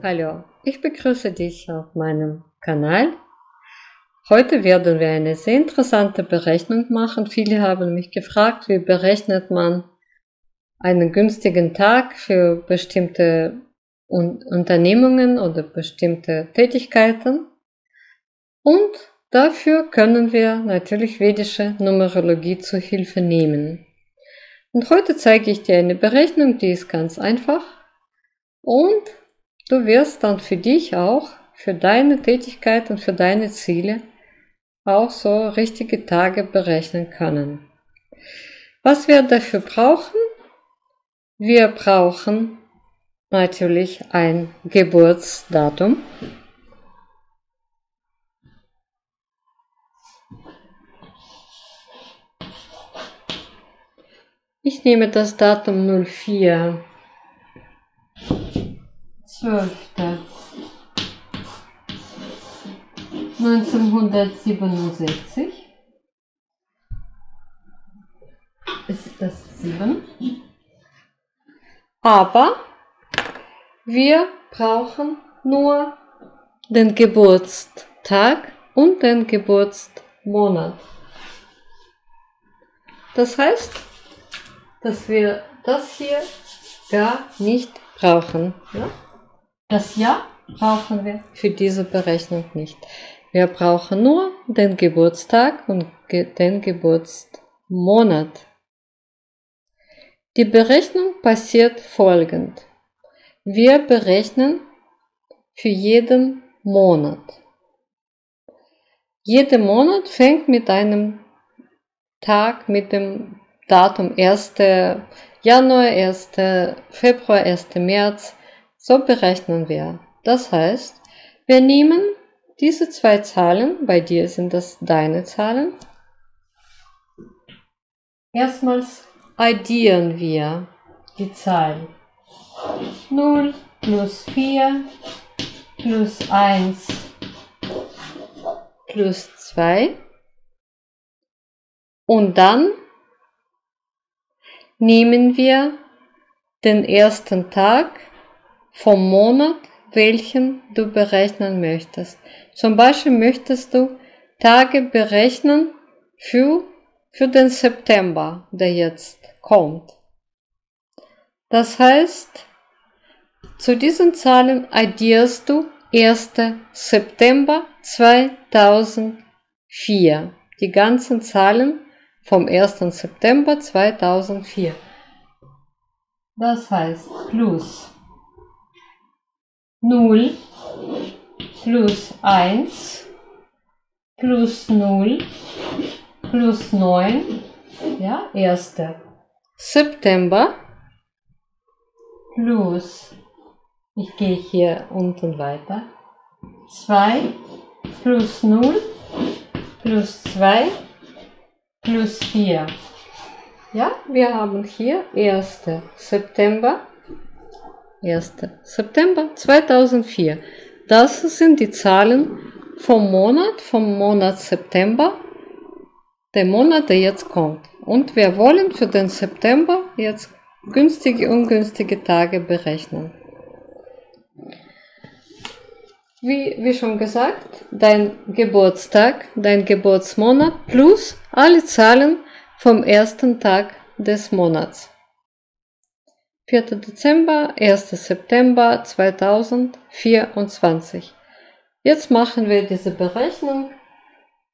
Hallo, ich begrüße dich auf meinem Kanal. Heute werden wir eine sehr interessante Berechnung machen. Viele haben mich gefragt, wie berechnet man einen günstigen Tag für bestimmte Unternehmungen oder bestimmte Tätigkeiten. Und dafür können wir natürlich vedische Numerologie zur Hilfe nehmen. Und heute zeige ich dir eine Berechnung, die ist ganz einfach. Und du wirst dann für dich auch, für deine Tätigkeit und für deine Ziele auch so richtige Tage berechnen können. Was wir dafür brauchen? Wir brauchen natürlich ein Geburtsdatum. Ich nehme das Datum 04. 12.1967 ist das 7. Aber wir brauchen nur den Geburtstag und den Geburtsmonat. Das heißt, dass wir das hier gar nicht brauchen. Ja? Das Jahr brauchen wir für diese Berechnung nicht. Wir brauchen nur den Geburtstag und den Geburtsmonat. Die Berechnung passiert folgend. Wir berechnen für jeden Monat. Jeder Monat fängt mit einem Tag, mit dem Datum 1. Januar, 1. Februar, 1. März. So berechnen wir. Das heißt, wir nehmen diese zwei Zahlen, bei dir sind das deine Zahlen. Erstmals addieren wir die Zahlen 0 plus 4 plus 1 plus 2 und dann nehmen wir den ersten Tag vom Monat, welchen du berechnen möchtest. Zum Beispiel möchtest du Tage berechnen für den September, der jetzt kommt. Das heißt, zu diesen Zahlen addierst du 1. September 2004. Die ganzen Zahlen vom 1. September 2004. Das heißt plus 0 plus 1 plus 0 plus 9, ja, 1. September plus, ich gehe hier unten weiter, 2 plus 0 plus 2 plus 4. Ja, wir haben hier 1. September 2004. Das sind die Zahlen vom Monat September, der Monat, der jetzt kommt. Und wir wollen für den September jetzt günstige und ungünstige Tage berechnen. Wie schon gesagt, dein Geburtstag, dein Geburtsmonat plus alle Zahlen vom ersten Tag des Monats. 4. Dezember, 1. September 2024. Jetzt machen wir diese Berechnung.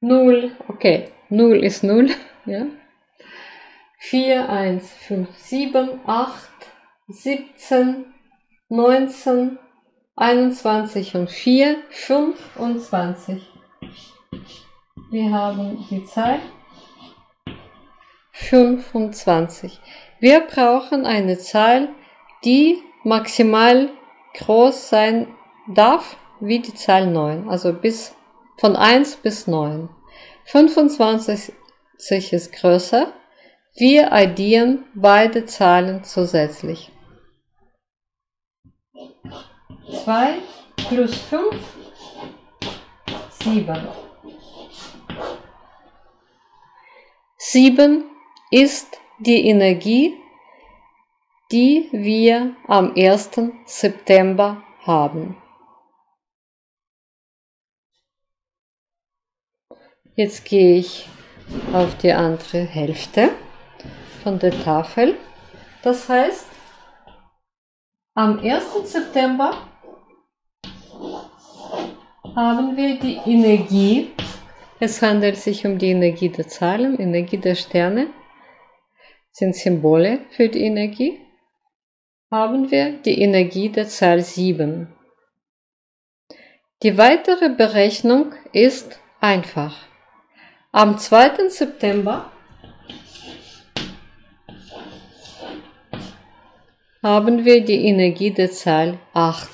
0, okay, 0 ist 0, ja. 4, 1, 5, 7, 8, 17, 19, 21 und 4, 25. Wir haben die Zahl 25. Wir brauchen eine Zahl, die maximal groß sein darf, wie die Zahl 9, also von 1 bis 9. 25 ist größer. Wir addieren beide Zahlen zusätzlich. 2 plus 5, 7. 7 ist die Energie, die wir am 1. September haben. Jetzt gehe ich auf die andere Hälfte von der Tafel. Das heißt, am 1. September haben wir die Energie, es handelt sich um die Energie der Zahlen, Energie der Sterne, sind Symbole für die Energie, haben wir die Energie der Zahl 7. Die weitere Berechnung ist einfach. Am 2. September haben wir die Energie der Zahl 8.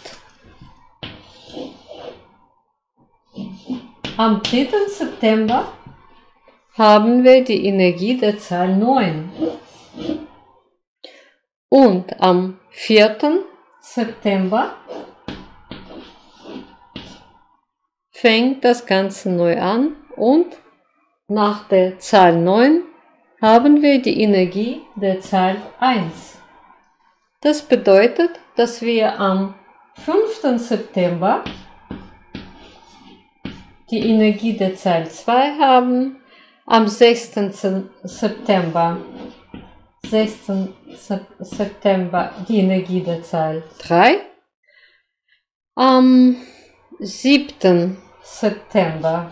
Am 3. September haben wir die Energie der Zahl 9. Und am 4. September fängt das Ganze neu an und nach der Zahl 9 haben wir die Energie der Zahl 1. Das bedeutet, dass wir am 5. September die Energie der Zahl 2 haben, am 6. September die Energie der Zahl 3, am 7. September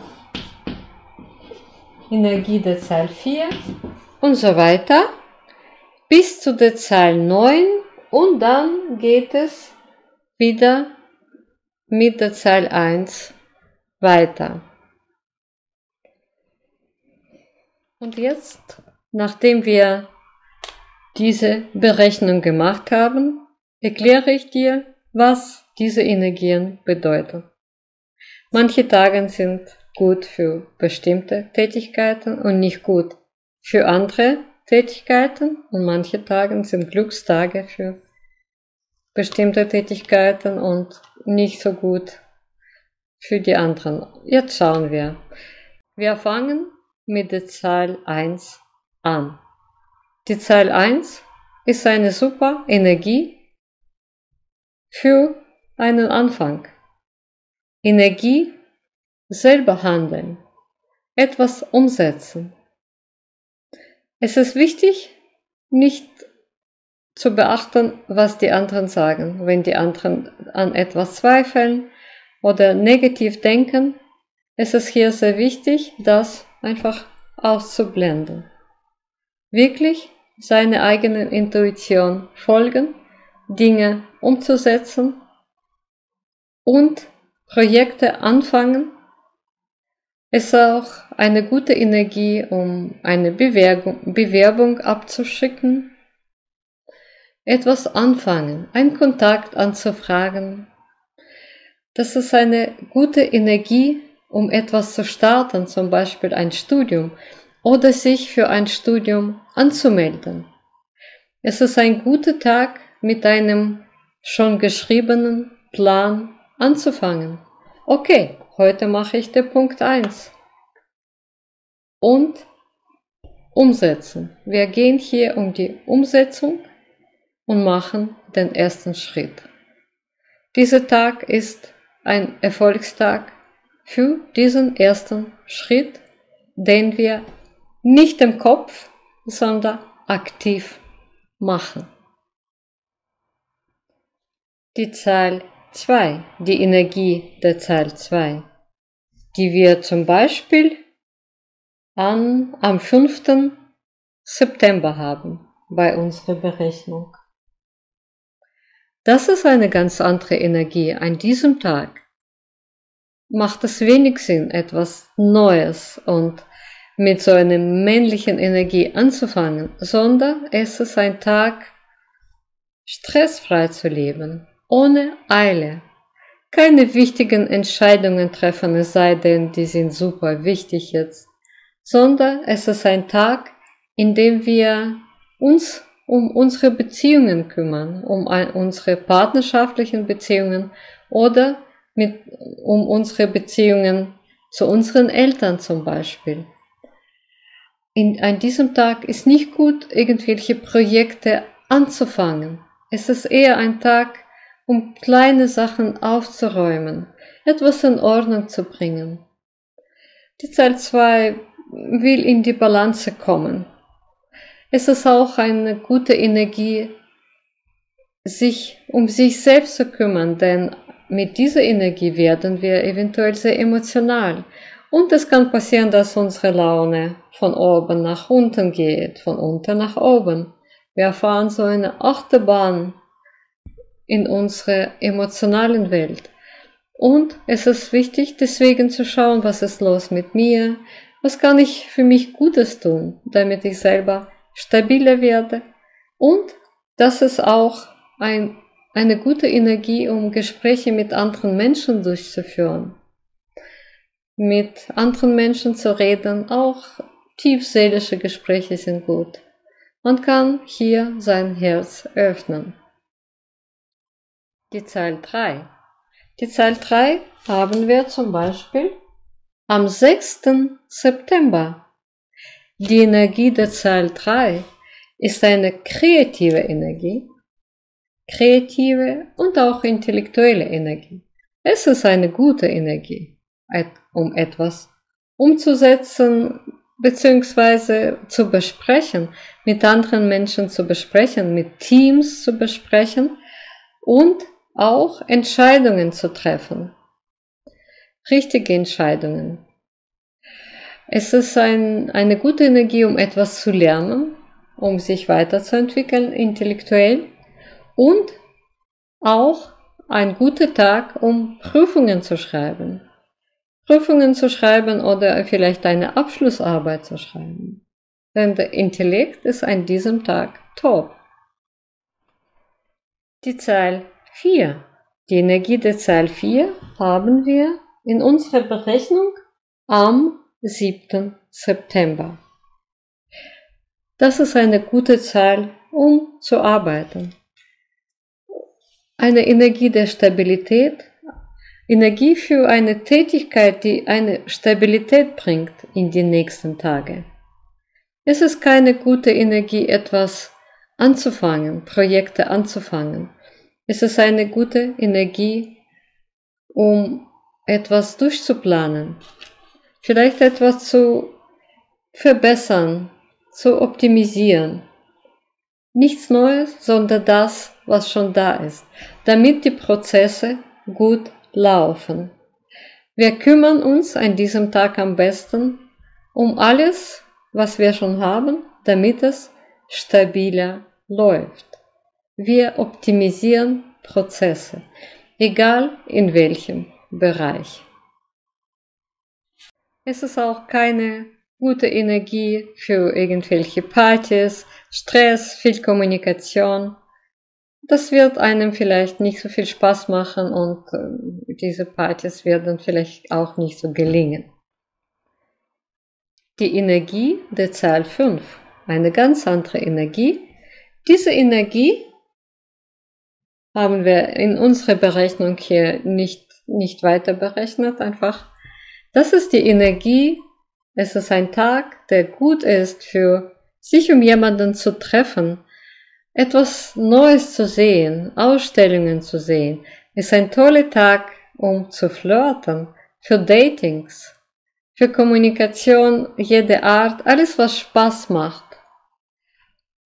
Energie der Zahl 4 und so weiter bis zu der Zahl 9 und dann geht es wieder mit der Zahl 1 weiter. Und jetzt, nachdem wir diese Berechnung gemacht haben, erkläre ich dir, was diese Energien bedeuten. Manche Tage sind gut für bestimmte Tätigkeiten und nicht gut für andere Tätigkeiten und manche Tage sind Glückstage für bestimmte Tätigkeiten und nicht so gut für die anderen. Jetzt schauen wir. Wir fangen mit der Zahl 1 an. Die Zahl 1 ist eine super Energie für einen Anfang. Energie, selber handeln, etwas umsetzen. Es ist wichtig, nicht zu beachten, was die anderen sagen. Wenn die anderen an etwas zweifeln oder negativ denken, ist es hier sehr wichtig, das einfach auszublenden. Wirklich seiner eigenen Intuition folgen, Dinge umzusetzen und Projekte anfangen. Es ist auch eine gute Energie, um eine Bewerbung abzuschicken, etwas anfangen, einen Kontakt anzufragen. Das ist eine gute Energie, um etwas zu starten, zum Beispiel ein Studium oder sich für ein Studium anzumelden. Es ist ein guter Tag, mit einem schon geschriebenen Plan anzufangen. Okay, heute mache ich den Punkt 1. Und umsetzen. Wir gehen hier um die Umsetzung und machen den ersten Schritt. Dieser Tag ist ein Erfolgstag für diesen ersten Schritt, den wir nicht im Kopf, sondern aktiv machen. Die Zahl 2, die Energie der Zahl 2, die wir zum Beispiel am 5. September haben bei unserer Berechnung. Das ist eine ganz andere Energie. An diesem Tag macht es wenig Sinn, etwas Neues und mit so einer männlichen Energie anzufangen, sondern es ist ein Tag, stressfrei zu leben, ohne Eile. Keine wichtigen Entscheidungen treffen, es sei denn, die sind super wichtig jetzt, sondern es ist ein Tag, in dem wir uns um unsere Beziehungen kümmern, um unsere partnerschaftlichen Beziehungen oder um unsere Beziehungen zu unseren Eltern zum Beispiel. An diesem Tag ist nicht gut, irgendwelche Projekte anzufangen. Es ist eher ein Tag, um kleine Sachen aufzuräumen, etwas in Ordnung zu bringen. Die Zahl 2 will in die Balance kommen. Es ist auch eine gute Energie, sich um sich selbst zu kümmern, denn mit dieser Energie werden wir eventuell sehr emotional. Und es kann passieren, dass unsere Laune von oben nach unten geht, von unten nach oben. Wir erfahren so eine Achterbahn in unserer emotionalen Welt. Und es ist wichtig, deswegen zu schauen, was ist los mit mir, was kann ich für mich Gutes tun, damit ich selber stabiler werde. Und das ist auch eine gute Energie, um Gespräche mit anderen Menschen durchzuführen. Mit anderen Menschen zu reden, auch tiefseelische Gespräche sind gut. Man kann hier sein Herz öffnen. Die Zahl 3. Die Zahl 3 haben wir zum Beispiel am 6. September. Die Energie der Zahl 3 ist eine kreative Energie, kreative und auch intellektuelle Energie. Es ist eine gute Energie, um etwas umzusetzen bzw. zu besprechen, mit anderen Menschen zu besprechen, mit Teams zu besprechen und auch Entscheidungen zu treffen. Richtige Entscheidungen. Es ist eine gute Energie, um etwas zu lernen, um sich weiterzuentwickeln intellektuell und auch ein guter Tag, um Prüfungen zu schreiben. Prüfungen zu schreiben oder vielleicht eine Abschlussarbeit zu schreiben. Denn der Intellekt ist an diesem Tag top. Die Zahl 4. Die Energie der Zahl 4 haben wir in unserer Berechnung am 7. September. Das ist eine gute Zahl, um zu arbeiten. Eine Energie der Stabilität, Energie für eine Tätigkeit, die eine Stabilität bringt in die nächsten Tage. Es ist keine gute Energie, etwas anzufangen, Projekte anzufangen. Es ist eine gute Energie, um etwas durchzuplanen, vielleicht etwas zu verbessern, zu optimisieren. Nichts Neues, sondern das, was schon da ist, damit die Prozesse gut laufen. Wir kümmern uns an diesem Tag am besten um alles, was wir schon haben, damit es stabiler läuft. Wir optimisieren Prozesse, egal in welchem Bereich. Es ist auch keine gute Energie für irgendwelche Partys, Stress, viel Kommunikation. Das wird einem vielleicht nicht so viel Spaß machen und diese Partys werden vielleicht auch nicht so gelingen. Die Energie der Zahl 5, eine ganz andere Energie. Diese Energie haben wir in unserer Berechnung hier nicht weiter berechnet, einfach. Das ist die Energie, es ist ein Tag, der gut ist für sich um jemanden zu treffen, etwas Neues zu sehen, Ausstellungen zu sehen. Es ist ein toller Tag, um zu flirten, für Datings, für Kommunikation jeder Art, alles was Spaß macht.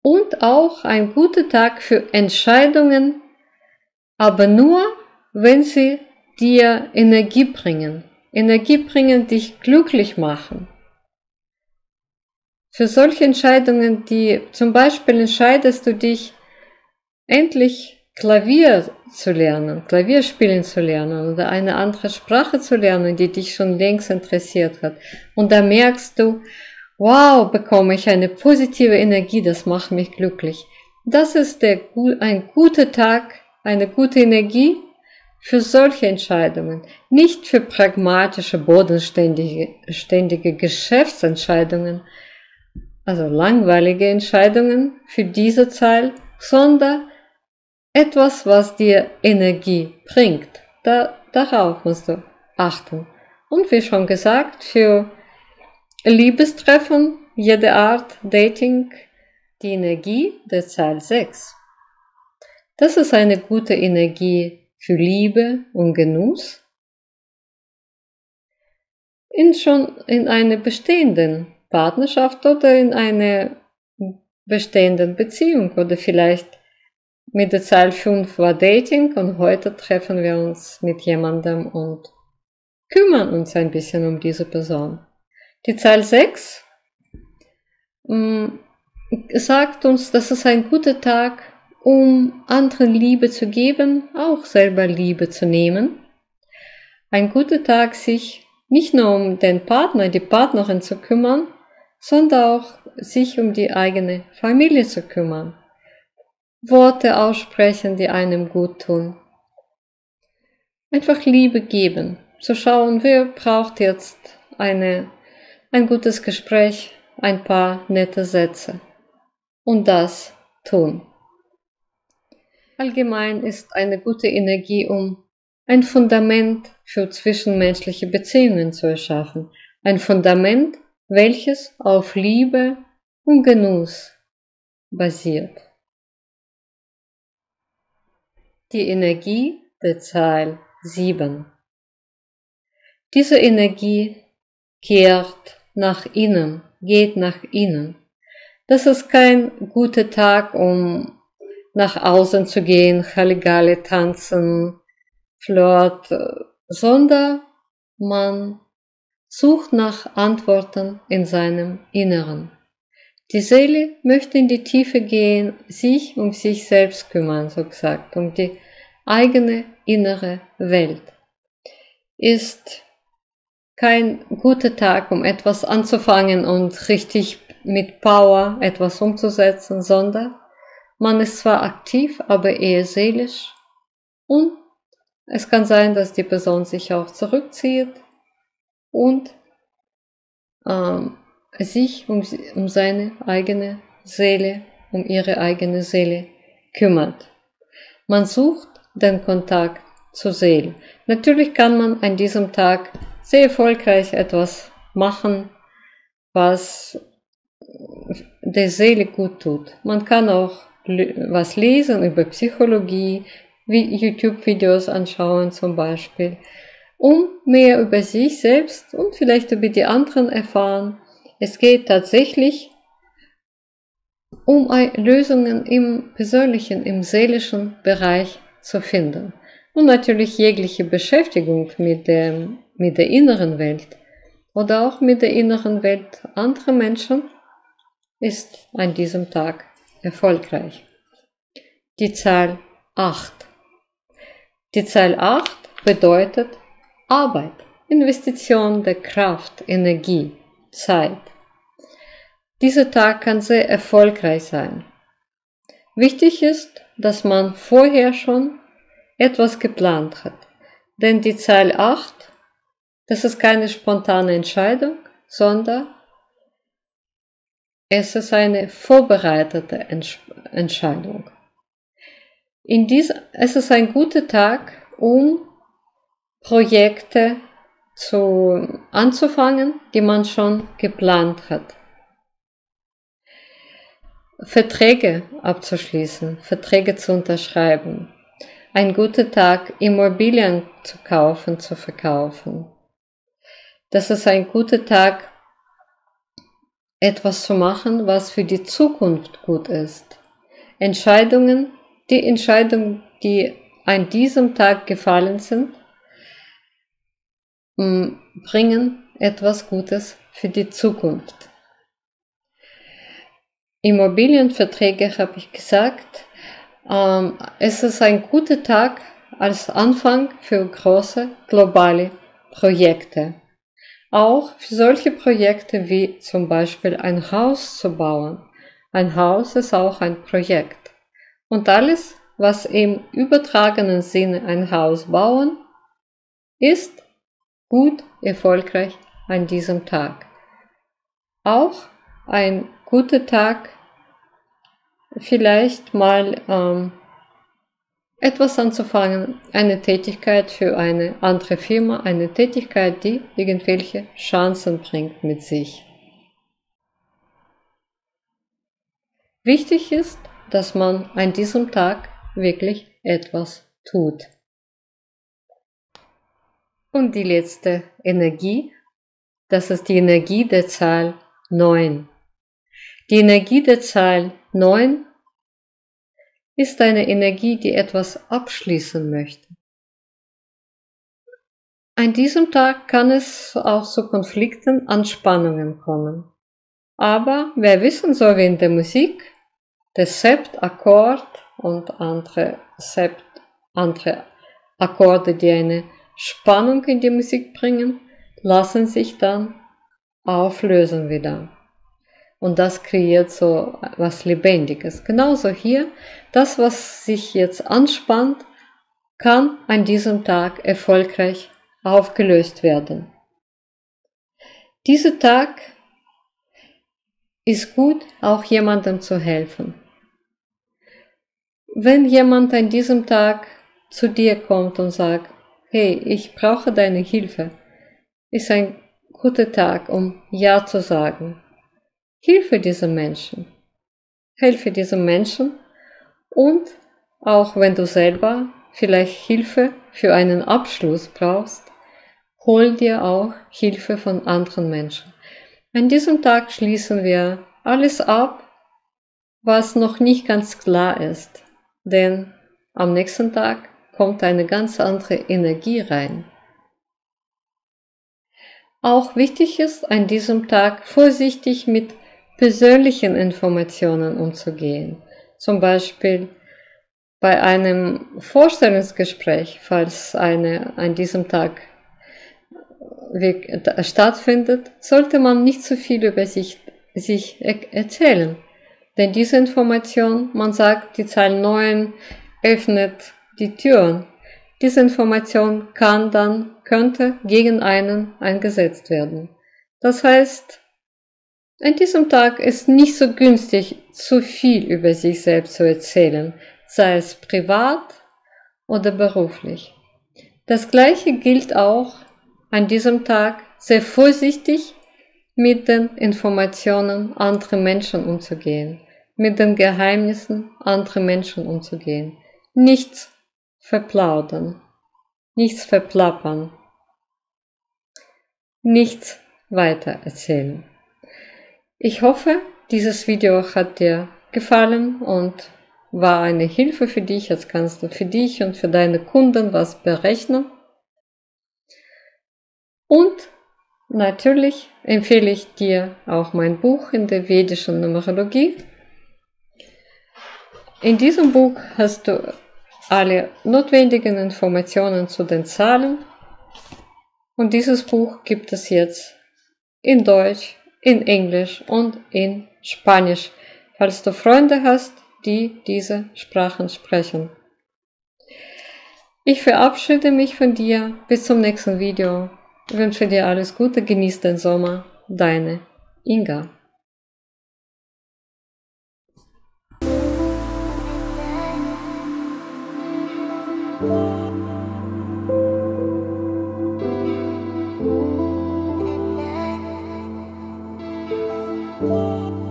Und auch ein guter Tag für Entscheidungen, aber nur, wenn sie dir Energie bringen, dich glücklich machen. Für solche Entscheidungen, die zum Beispiel entscheidest du dich, endlich Klavier spielen zu lernen oder eine andere Sprache zu lernen, die dich schon längst interessiert hat. Und da merkst du, wow, bekomme ich eine positive Energie, das macht mich glücklich. Das ist ein guter Tag, eine gute Energie für solche Entscheidungen, nicht für pragmatische, bodenständige Geschäftsentscheidungen, also langweilige Entscheidungen für diese Zahl, sondern etwas, was dir Energie bringt. Darauf musst du achten. Und wie schon gesagt, für Liebestreffen, jede Art Dating, die Energie der Zahl 6. Das ist eine gute Energie für Liebe und Genuss. schon in einer bestehenden Partnerschaft oder in einer bestehenden Beziehung oder vielleicht mit der Zahl 5 war Dating und heute treffen wir uns mit jemandem und kümmern uns ein bisschen um diese Person. Die Zahl 6 sagt uns, dass es ein guter Tag, um anderen Liebe zu geben, auch selber Liebe zu nehmen. Ein guter Tag, sich nicht nur um den Partner, die Partnerin zu kümmern, sondern auch sich um die eigene Familie zu kümmern. Worte aussprechen, die einem gut tun. Einfach Liebe geben. Zu schauen, wer braucht jetzt ein gutes Gespräch, ein paar nette Sätze. Und das tun. Allgemein ist eine gute Energie, um ein Fundament für zwischenmenschliche Beziehungen zu erschaffen. Ein Fundament, welches auf Liebe und Genuss basiert. Die Energie der Zahl 7. Diese Energie kehrt nach innen, geht nach innen. Das ist kein guter Tag, um nach außen zu gehen, Halligalli tanzen, Flirt, sondern man sucht nach Antworten in seinem Inneren. Die Seele möchte in die Tiefe gehen, sich um sich selbst kümmern, so gesagt, um die eigene innere Welt. Ist kein guter Tag, um etwas anzufangen und richtig mit Power etwas umzusetzen, sondern man ist zwar aktiv, aber eher seelisch und es kann sein, dass die Person sich auch zurückzieht und sich um seine eigene Seele, um ihre eigene Seele kümmert. Man sucht den Kontakt zur Seele. Natürlich kann man an diesem Tag sehr erfolgreich etwas machen, was der Seele gut tut. Man kann auch was lesen über Psychologie, wie YouTube-Videos anschauen zum Beispiel, um mehr über sich selbst und vielleicht über die anderen erfahren. Es geht tatsächlich um Lösungen im persönlichen, im seelischen Bereich zu finden. Und natürlich jegliche Beschäftigung mit der inneren Welt oder auch mit der inneren Welt anderer Menschen ist an diesem Tag erfolgreich. Die Zahl 8. Die Zahl 8 bedeutet Arbeit, Investition der Kraft, Energie, Zeit. Dieser Tag kann sehr erfolgreich sein. Wichtig ist, dass man vorher schon etwas geplant hat. Denn die Zahl 8, das ist keine spontane Entscheidung, sondern es ist eine vorbereitete Entscheidung. Es ist ein guter Tag, um Projekte anzufangen, die man schon geplant hat. Verträge abzuschließen, Verträge zu unterschreiben. Ein guter Tag, Immobilien zu kaufen, zu verkaufen. Das ist ein guter Tag, etwas zu machen, was für die Zukunft gut ist. Entscheidungen, die an diesem Tag gefallen sind, bringen etwas Gutes für die Zukunft. Immobilienverträge habe ich gesagt. Es ist ein guter Tag als Anfang für große globale Projekte. Auch für solche Projekte wie zum Beispiel ein Haus zu bauen. Ein Haus ist auch ein Projekt. Und alles, was im übertragenen Sinne ein Haus bauen, ist gut erfolgreich an diesem Tag. Auch ein guter Tag, vielleicht mal etwas anzufangen, eine Tätigkeit für eine andere Firma, eine Tätigkeit, die irgendwelche Chancen bringt mit sich. Wichtig ist, dass man an diesem Tag wirklich etwas tut. Und die letzte Energie Das ist die Energie der Zahl 9. Die Energie der Zahl 9 ist eine Energie, die etwas abschließen möchte. An diesem Tag kann es auch zu Konflikten, Anspannungen kommen. Aber wir wissen, so wie in der Musik, der Septakkord und andere Akkorde, die eine Spannung in die Musik bringen, lassen sich dann auflösen wieder. Und das kreiert so was Lebendiges. Genauso hier, das, was sich jetzt anspannt, kann an diesem Tag erfolgreich aufgelöst werden. Dieser Tag ist gut, auch jemandem zu helfen. Wenn jemand an diesem Tag zu dir kommt und sagt, hey, ich brauche deine Hilfe, ist ein guter Tag, um Ja zu sagen. Hilfe diesem Menschen. Helfe diesem Menschen und auch wenn du selber vielleicht Hilfe für einen Abschluss brauchst, hol dir auch Hilfe von anderen Menschen. An diesem Tag schließen wir alles ab, was noch nicht ganz klar ist, denn am nächsten Tag kommt eine ganz andere Energie rein. Auch wichtig ist, an diesem Tag vorsichtig mit persönlichen Informationen umzugehen. Zum Beispiel bei einem Vorstellungsgespräch, falls eine an diesem Tag stattfindet, sollte man nicht zu viel über sich erzählen. Denn diese Information, man sagt, die Zahl 9 öffnet die Türen. Diese Information könnte gegen einen eingesetzt werden. Das heißt, an diesem Tag ist nicht so günstig, zu viel über sich selbst zu erzählen, sei es privat oder beruflich. Das Gleiche gilt auch an diesem Tag, sehr vorsichtig mit den Informationen anderer Menschen umzugehen, mit den Geheimnissen anderer Menschen umzugehen. Nichts verplaudern, nichts verplappern, nichts weiter erzählen. Ich hoffe, dieses Video hat dir gefallen und war eine Hilfe für dich. Jetzt kannst du für dich und für deine Kunden was berechnen. Und natürlich empfehle ich dir auch mein Buch in der vedischen Numerologie. In diesem Buch hast du alle notwendigen Informationen zu den Zahlen. Und dieses Buch gibt es jetzt in Deutsch, in Englisch und in Spanisch, falls du Freunde hast, die diese Sprachen sprechen. Ich verabschiede mich von dir. Bis zum nächsten Video. Ich wünsche dir alles Gute, genieß den Sommer. Deine Inga. Wow.